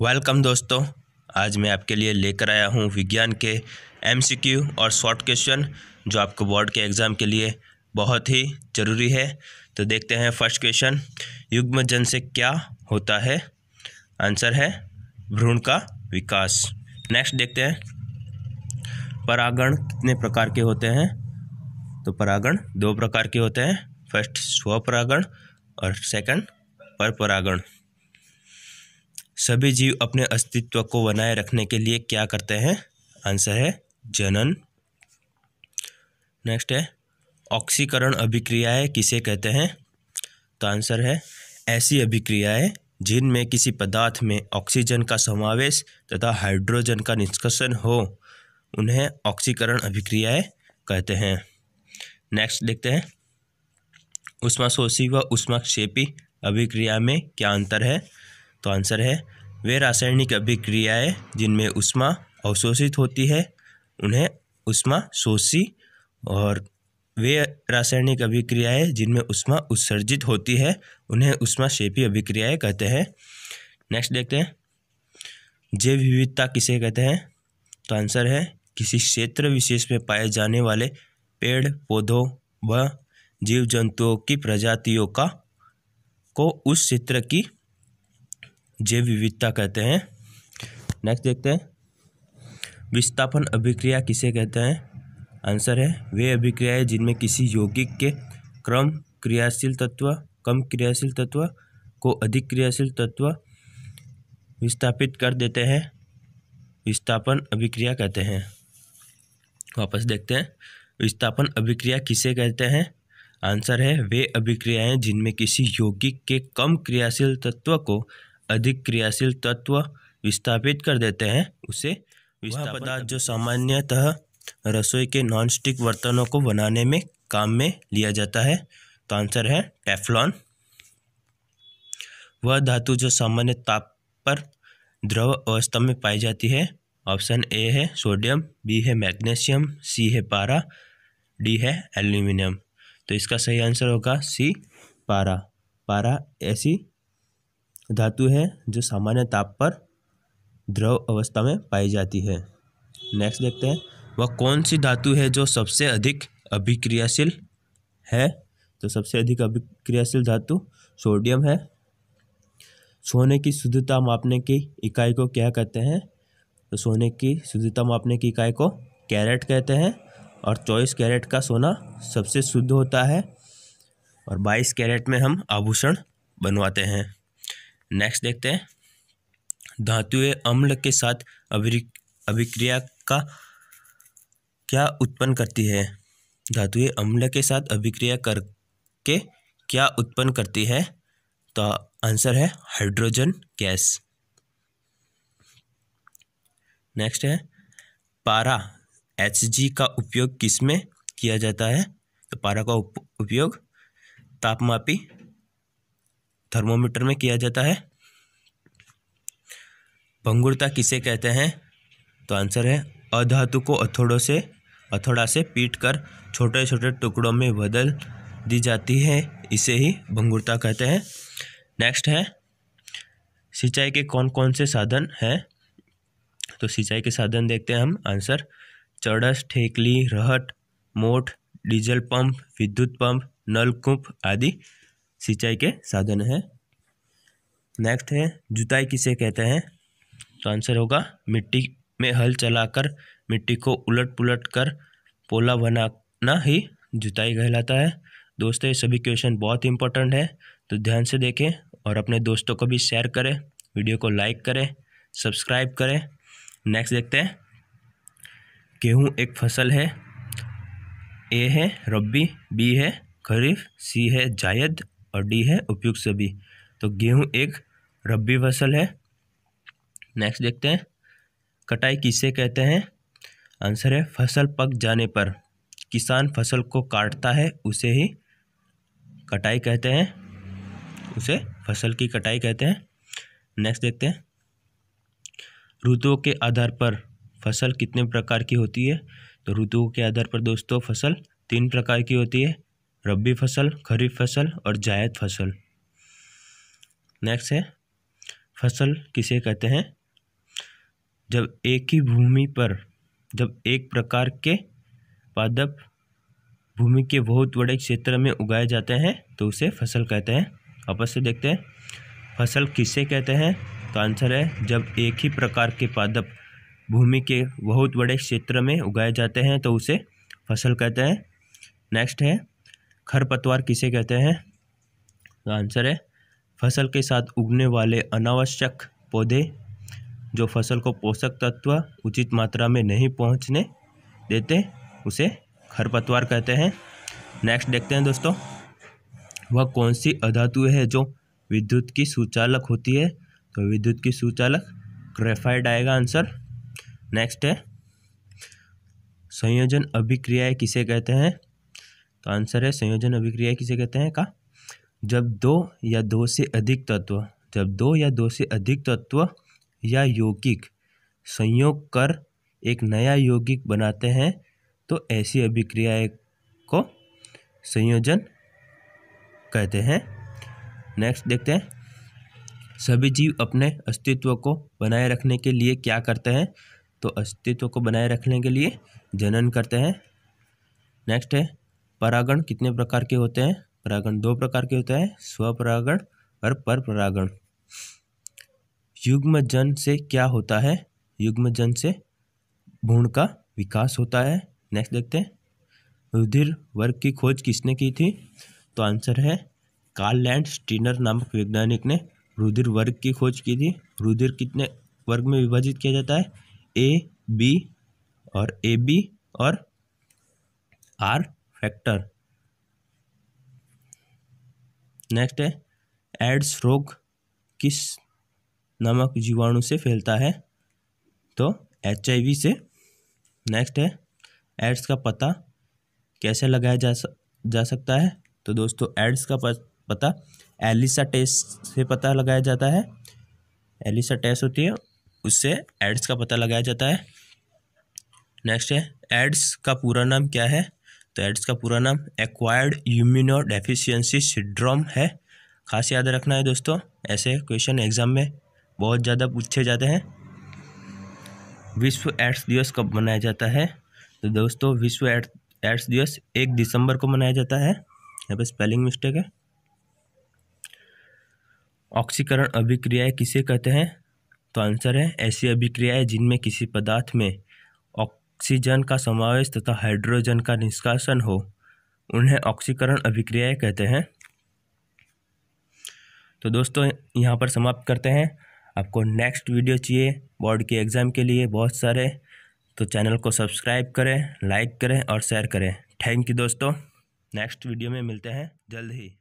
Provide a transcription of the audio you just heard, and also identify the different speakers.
Speaker 1: Welcome दोस्तों, आज मैं आपके लिए लेकर आया हूँ विज्ञान के एमसीक्यू और शॉर्ट क्वेश्चन जो आपको बोर्ड के एग्ज़ाम के लिए बहुत ही ज़रूरी है। तो देखते हैं फर्स्ट क्वेश्चन, युग्मजन से क्या होता है? आंसर है भ्रूण का विकास। नेक्स्ट देखते हैं, परागण कितने प्रकार के होते हैं? तो परागण 2 प्रकार के होते हैं, फर्स्ट स्वपरागण और सेकंड परपरागण। सभी जीव अपने अस्तित्व को बनाए रखने के लिए क्या करते हैं? आंसर है जनन। नेक्स्ट है, ऑक्सीकरण अभिक्रियाएं किसे कहते हैं? तो आंसर है ऐसी अभिक्रियाएं जिनमें किसी पदार्थ में ऑक्सीजन का समावेश तथा हाइड्रोजन का निष्कर्षण हो, उन्हें ऑक्सीकरण अभिक्रियाएं कहते हैं। नेक्स्ट देखते हैं, ऊष्माशोषी व ऊष्माक्षेपी अभिक्रिया में क्या अंतर है? तो आंसर है वे रासायनिक अभिक्रियाएं जिनमें ऊष्मा अवशोषित होती है उन्हें ऊष्माशोषी, और वे रासायनिक अभिक्रियाएं जिनमें ऊष्मा उत्सर्जित होती है उन्हें ऊष्माक्षेपी अभिक्रियाएं कहते हैं। नेक्स्ट देखते हैं, जैव विविधता किसे कहते हैं? तो आंसर है किसी क्षेत्र विशेष में पाए जाने वाले पेड़ पौधों व जीव जंतुओं की प्रजातियों को उस क्षेत्र की जैव विविधता कहते हैं। नेक्स्ट देखते हैं, विस्थापन अभिक्रिया किसे कहते हैं? आंसर है वे अभिक्रियाएं जिनमें किसी यौगिक के कम क्रियाशील तत्व को अधिक क्रियाशील तत्व विस्थापित कर देते हैं, विस्थापन अभिक्रिया कहते हैं। वापस देखते हैं, विस्थापन अभिक्रिया किसे कहते हैं? आंसर है वे अभिक्रियाएं जिनमें किसी यौगिक के कम क्रियाशील तत्व को अधिक क्रियाशील तत्व विस्थापित कर देते हैं, उसे विस्थापन पदार्थ जो सामान्यतः रसोई के नॉनस्टिक बर्तनों को बनाने में काम में लिया जाता है। तो आंसर है टेफ्लॉन। वह धातु जो सामान्य ताप पर द्रव अवस्था में पाई जाती है। ऑप्शन ए है सोडियम, बी है मैग्नीशियम, सी है पारा, डी है एल्यूमिनियम। तो इसका सही आंसर होगा सी पारा। पारा ऐसी धातु है जो सामान्य ताप पर द्रव अवस्था में पाई जाती है। नेक्स्ट देखते हैं, वह कौन सी धातु है जो सबसे अधिक अभिक्रियाशील है? तो सबसे अधिक अभिक्रियाशील धातु सोडियम है। सोने की शुद्धता मापने की इकाई को क्या कहते हैं? तो सोने की शुद्धता मापने की इकाई को कैरेट कहते हैं, और 24 कैरेट का सोना सबसे शुद्ध होता है, और 22 कैरेट में हम आभूषण बनवाते हैं। नेक्स्ट देखते हैं, धातुएं अम्ल के साथ अभिक्रिया का क्या उत्पन्न करती है? धातुएं अम्ल के साथ अभिक्रिया करके क्या उत्पन्न करती है? तो आंसर है हाइड्रोजन गैस। नेक्स्ट है, पारा Hg का उपयोग किस में किया जाता है? तो पारा का उपयोग तापमापी थर्मोमीटर में किया जाता है। भंगुरता किसे कहते हैं? तो आंसर है अधातु को हथौड़ा से पीट कर छोटे छोटे टुकड़ों में बदल दी जाती है, इसे ही भंगुरता कहते हैं। नेक्स्ट है, सिंचाई के कौन कौन से साधन हैं? तो सिंचाई के साधन देखते हैं हम। आंसर चड़स, ठेकली, रहट, मोट, डीजल पंप, विद्युत पंप, नलकूप आदि सिंचाई के साधन हैं। नेक्स्ट है, जुताई किसे कहते हैं? तो आंसर होगा मिट्टी में हल चलाकर मिट्टी को उलट पुलट कर पोला बनाना ही जुताई कहलाता है। दोस्तों, ये सभी क्वेश्चन बहुत इंपॉर्टेंट है, तो ध्यान से देखें और अपने दोस्तों को भी शेयर करें, वीडियो को लाइक करें, सब्सक्राइब करें। नेक्स्ट देखते हैं, गेहूँ एक फसल है। ए है रब्बी, बी है खरीफ, सी है जायद और डी है उपयुक्त सभी। तो गेहूँ एक रब्बी फसल है। नेक्स्ट देखते हैं, कटाई किसे कहते हैं? आंसर है फसल पक जाने पर किसान फसल को काटता है, उसे ही कटाई कहते हैं, उसे फसल की कटाई कहते हैं। नेक्स्ट देखते हैं, ऋतुओं के आधार पर फसल कितने प्रकार की होती है? तो ऋतुओं के आधार पर दोस्तों फसल 3 प्रकार की होती है, रब्बी फसल, खरीफ फसल और जायद फसल। नेक्स्ट है, फसल किसे कहते हैं? जब एक ही भूमि पर जब एक प्रकार के पादप भूमि के बहुत बड़े क्षेत्र में उगाए जाते हैं तो उसे फसल कहते हैं। वापस से देखते हैं, फसल किसे कहते हैं? तो आंसर है जब एक ही प्रकार के पादप भूमि के बहुत बड़े क्षेत्र में उगाए जाते हैं तो उसे फसल कहते हैं। नेक्स्ट है, खरपतवार किसे कहते हैं? तो आंसर है फसल के साथ उगने वाले अनावश्यक पौधे जो फसल को पोषक तत्व उचित मात्रा में नहीं पहुंचने देते उसे खरपतवार कहते हैं। नेक्स्ट देखते हैं दोस्तों, वह कौन सी अधातु है जो विद्युत की सुचालक होती है? तो विद्युत की सुचालक ग्रेफाइट आएगा आंसर। नेक्स्ट है, संयोजन अभिक्रियाएं किसे कहते हैं? तो आंसर है संयोजन अभिक्रियाएं किसे कहते हैं का? जब दो या दो से अधिक तत्व या यौगिक संयोग कर एक नया यौगिक बनाते हैं तो ऐसी अभिक्रियाएं को संयोजन कहते हैं। नेक्स्ट देखते हैं, सभी जीव अपने अस्तित्व को बनाए रखने के लिए क्या करते हैं? तो अस्तित्व को बनाए रखने के लिए जनन करते हैं। नेक्स्ट है, परागण कितने प्रकार के होते हैं? परागण 2 प्रकार के होते हैं, स्वपरागण और परपरागण। युग्मजन से क्या होता है? युग्मजन से भ्रूण का विकास होता है। नेक्स्ट देखते हैं, रुधिर वर्ग की खोज किसने की थी? तो आंसर है कार्ल लैंडस्टीनर नामक वैज्ञानिक ने रुधिर वर्ग की खोज की थी। रुधिर कितने वर्ग में विभाजित किया जाता है? ए, बी और AB और R फैक्टर। नेक्स्ट है, एड्स रोग किस नामक जीवाणु से फैलता है? तो HIV से। नेक्स्ट है, एड्स का पता कैसे लगाया जा सकता है? तो दोस्तों एड्स का पता एलिसा टेस्ट से पता लगाया जाता है। एलिसा टेस्ट होती है, उससे एड्स का पता लगाया जाता है। नेक्स्ट है, एड्स का पूरा नाम क्या है? तो एड्स का पूरा नाम एक्वायर्ड इम्यूनोडेफिशिएंसी सिंड्रोम है। खास याद रखना है दोस्तों, ऐसे क्वेश्चन एग्जाम में बहुत ज़्यादा पूछे जाते हैं। विश्व एड्स दिवस कब मनाया जाता है? तो दोस्तों विश्व एड्स दिवस 1 दिसंबर को मनाया जाता है। यहाँ पे स्पेलिंग मिस्टेक है। ऑक्सीकरण अभिक्रियाएं किसे कहते हैं? तो आंसर है ऐसी अभिक्रियाएं जिनमें किसी पदार्थ में ऑक्सीजन का समावेश तथा हाइड्रोजन का निष्कासन हो, उन्हें ऑक्सीकरण अभिक्रियाएं कहते हैं। तो दोस्तों यहाँ पर समाप्त करते हैं। आपको नेक्स्ट वीडियो चाहिए बोर्ड के एग्ज़ाम के लिए बहुत सारे, तो चैनल को सब्सक्राइब करें, लाइक करें और शेयर करें। थैंक यू दोस्तों, नेक्स्ट वीडियो में मिलते हैं जल्द ही।